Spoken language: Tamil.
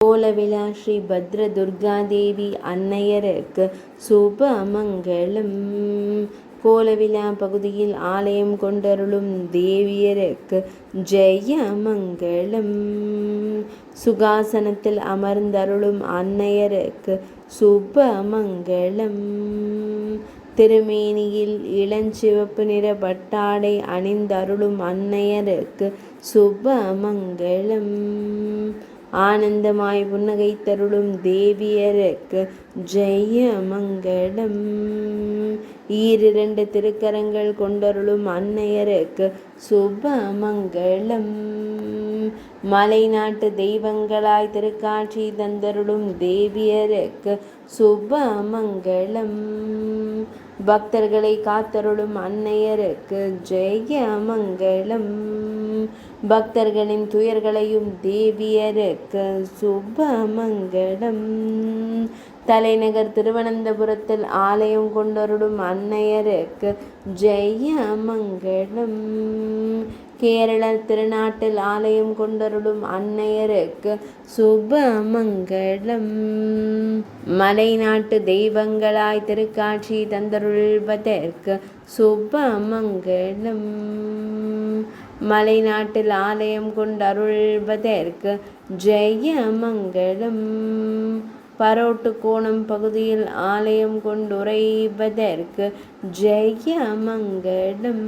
கோலவிழா ஸ்ரீ பத்ர துர்காதேவி அன்னையருக்கு சுபமங்கலம். கோலவிழா பகுதியில் ஆலயம் கொண்டருளும் தேவியருக்கு ஜெயமங்கலம். சுகாசனத்தில் அமர்ந்தருளும் அன்னையருக்கு சுபமங்கலம். திருமேனியில் இளஞ்சிவப்பு நிற பட்டாடை அணிந்தருளும் அன்னையருக்கு சுபமங்கலம். ஆனந்தமாய் புன்னகை தருளும் தேவியருக்கு ஜெயமங்கலம். ஈரிரண்டு திருக்கரங்கள் கொண்டருளும் அன்னையருக்கு சுபமங்கலம். மலை நாட்டு தெய்வங்களாய் திருக்காட்சி தந்தருளும் தேவியருக்கு சுபமங்கலம். பக்தர்களை காத்தருளும் அன்னையருக்கு ஜெயமங்கலம். பக்தர்களின் துயர்களையும் தேவியருக்கு சுபமங்கலம். தலைநகர் திருவனந்தபுரத்தில் ஆலயம் கொண்டருளும் அன்னையருக்கு ஜெயமங்கலம். கேரள திருநாட்டில் ஆலயம் கொண்டருளும் அன்னையருக்கு சுபமங்கலம். மலை நாட்டு தெய்வங்களாய் திருக்காட்சி தந்தருள்வதற்கு சுபமங்கலம். மலை நாட்டில் ஆலயம் கொண்டருள்வதற்கு ஜெயமங்கலம். பரோட்டு கோணம் பகுதியில் ஆலயம் கொண்டுரைவதற்கு ஜெயமங்கலம்.